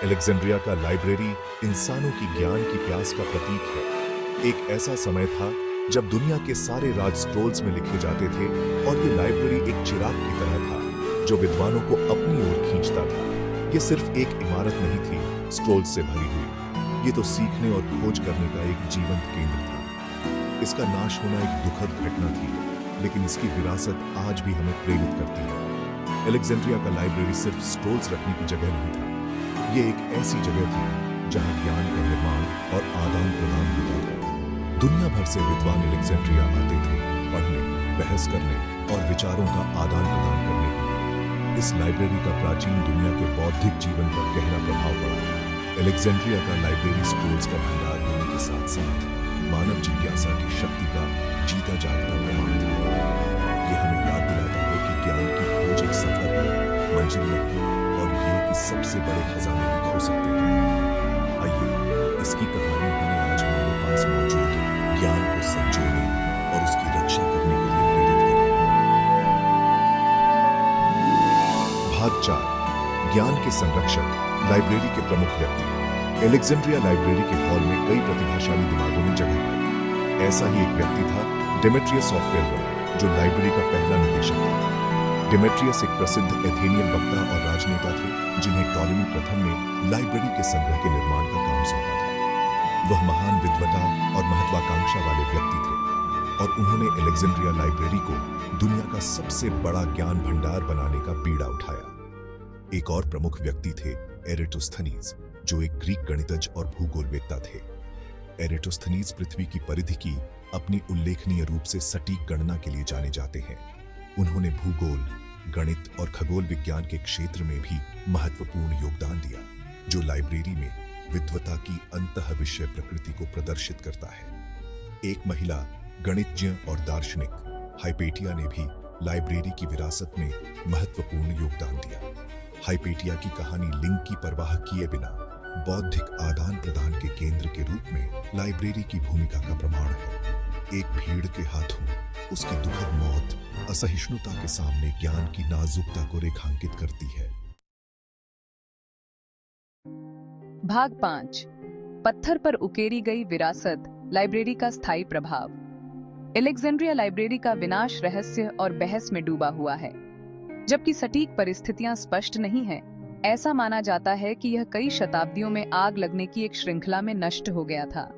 Alexandria का library इंसानों की ज्ञान की प्यास का प्रतीक है। एक ऐसा समय था जब दुनिया के सारे राज स्क्रोल्स में लिखे जाते थे और ये लाइब्रेरी एक चिराग की तरह था जो विद्वानों को अपनी ओर खींचता था। ये सिर्फ एक इमारत नहीं थी स्क्रोल्स से भरी हुई, ये तो सीखने और खोज करने का एक जीवंत केंद्र था। इसका नाश होना एक दुखद घटना थी, लेकिन इसकी विरासत आज भी हमें प्रेरित करती है। अलेक्जेंड्रिया का लाइब्रेरी सिर्फ स्क्रोल्स रखने की जगह नहीं था, ये एक ऐसी जगह थी जहां ज्ञान का निर्माण और आदान प्रदान होता था। दुनिया भर से विद्वान अलेक्जेंड्रिया आते थे पढ़ने, बहस करने और विचारों का आदान प्रदान करने के लिए। इस लाइब्रेरी का प्राचीन दुनिया के बौद्धिक जीवन पर गहरा प्रभाव पड़ा। अलेक्जेंड्रिया का लाइब्रेरी स्क्रोल्स का भंडार होने के साथ साथ मानव जिज्ञासा की शक्ति का जीता जागता प्रमाण था। यह हमें याद दिलाता है कि ज्ञान की खोज एक सफर है, मंजिल नहीं, और ये कि सबसे बड़े खजाने भी खो सकते हैं। आइए इसकी कहानी हमें आज हमारे पास मौजूद ज्ञान को संजोने और उसकी रक्षा करने के लिए प्रेरित करें। भाग 4, ज्ञान के संरक्षक, लाइब्रेरी के प्रमुख व्यक्ति। अलेक्जेंड्रिया लाइब्रेरी के हॉल में कई प्रतिभाशाली दिमागों ने जगह पाई। ऐसा ही एक व्यक्ति था डेमेट्रियस ऑफ फेलरम, जो लाइब्रेरी का पहला निदेशक था। डेमेट्रियस एक प्रसिद्ध एथेनियन वक्ता और राजनेता थे जिन्हें टॉलेमी प्रथम ने लाइब्रेरी के संग्रह के निर्माण का काम सौंपा था। वह महान विद्वता और महत्वाकांक्षा वाले व्यक्ति थे और उन्होंने अलेक्जेंड्रिया लाइब्रेरी को दुनिया का सबसे बड़ा ज्ञान भंडार बनाने का बीड़ा उठाया। एक और प्रमुख व्यक्ति थे एरेटोस्थनीज, जो एक ग्रीक गणितज्ञ और भूगोलवेत्ता थे। एरेटोस्थनीज पृथ्वी की परिधि की अपनी उल्लेखनीय रूप से सटीक गणना के लिए जाने जाते हैं। उन्होंने भूगोल, गणित और खगोल विज्ञान के क्षेत्र में भी महत्वपूर्ण योगदान दिया, जो लाइब्रेरी में विद्वता की अंतःविषय प्रकृति को प्रदर्शित करता है। एक महिला गणितज्ञ और दार्शनिक हाइपेटिया ने भी लाइब्रेरी की विरासत में महत्वपूर्ण योगदान दिया। हाइपेटिया की कहानी लिंग की परवाह किए बिना बौद्धिक आदान प्रदान के केंद्र के रूप में लाइब्रेरी की भूमिका का प्रमाण है। एक भीड़ के हाथों उसकी दुखद मौत असहिष्णुता के सामने ज्ञान की नाजुकता को रेखांकित करती है। भाग 5, पत्थर पर उकेरी गई विरासत, लाइब्रेरी का स्थायी प्रभाव। अलेक्जेंड्रिया लाइब्रेरी का विनाश रहस्य और बहस में डूबा हुआ है। जबकि सटीक परिस्थितियां स्पष्ट नहीं हैं, ऐसा माना जाता है कि यह कई शताब्दियों में आग लगने की एक श्रृंखला में नष्ट हो गया था।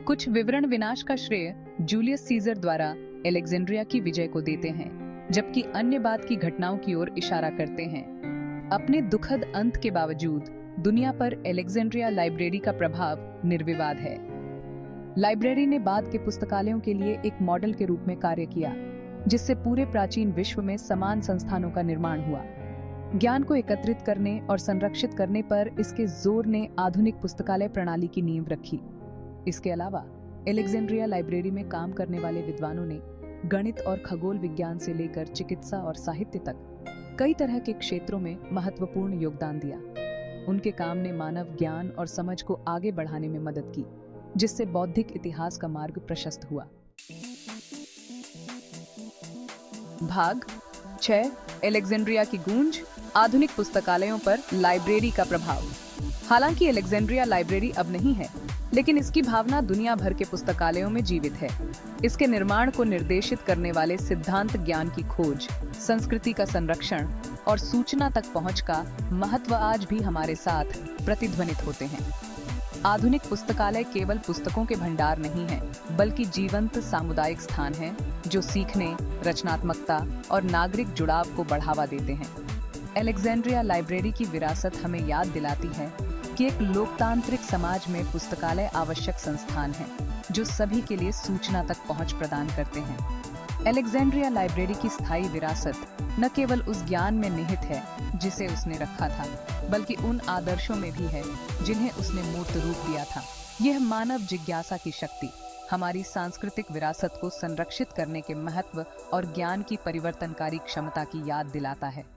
कुछ विवरण विनाश का श्रेय जूलियस सीजर द्वारा अलेक्जेंड्रिया की विजय को देते हैं, जबकि अन्य बाद की घटनाओं की ओर इशारा करते हैं। अपने दुखद अंत के बावजूद दुनिया पर अलेक्जेंड्रिया लाइब्रेरी का प्रभाव निर्विवाद है। लाइब्रेरी ने बाद के पुस्तकालयों के लिए एक मॉडल के रूप में कार्य किया, जिससे पूरे प्राचीन विश्व में समान संस्थानों का निर्माण हुआ। ज्ञान को एकत्रित करने और संरक्षित करने पर इसके जोर ने आधुनिक पुस्तकालय प्रणाली की नींव रखी। इसके अलावा अलेक्जेंड्रिया लाइब्रेरी में काम करने वाले विद्वानों ने गणित और खगोल विज्ञान से लेकर चिकित्सा और साहित्य तक कई तरह के क्षेत्रों में महत्वपूर्ण योगदान दिया। उनके काम ने मानव ज्ञान और समझ को आगे बढ़ाने में मदद की, जिससे बौद्धिक इतिहास का मार्ग प्रशस्त हुआ। भाग 6, अलेक्जेंड्रिया की गूंज, आधुनिक पुस्तकालयों पर लाइब्रेरी का प्रभाव। हालांकि अलेक्जेंड्रिया लाइब्रेरी अब नहीं है, लेकिन इसकी भावना दुनिया भर के पुस्तकालयों में जीवित है। इसके निर्माण को निर्देशित करने वाले सिद्धांत, ज्ञान की खोज, संस्कृति का संरक्षण और सूचना तक पहुंच का महत्व आज भी हमारे साथ प्रतिध्वनित होते हैं। आधुनिक पुस्तकालय केवल पुस्तकों के भंडार नहीं हैं, बल्कि जीवंत सामुदायिक स्थान हैं जो सीखने, रचनात्मकता और नागरिक जुड़ाव को बढ़ावा देते हैं। अलेक्जेंड्रिया लाइब्रेरी की विरासत हमें याद दिलाती है कि एक लोकतांत्रिक समाज में पुस्तकालय आवश्यक संस्थान है, जो सभी के लिए सूचना तक पहुंच प्रदान करते हैं। अलेक्जेंड्रिया लाइब्रेरी की स्थायी विरासत न केवल उस ज्ञान में निहित है जिसे उसने रखा था, बल्कि उन आदर्शों में भी है जिन्हें उसने मूर्त रूप दिया था। यह मानव जिज्ञासा की शक्ति, हमारी सांस्कृतिक विरासत को संरक्षित करने के महत्व और ज्ञान की परिवर्तनकारी क्षमता की याद दिलाता है।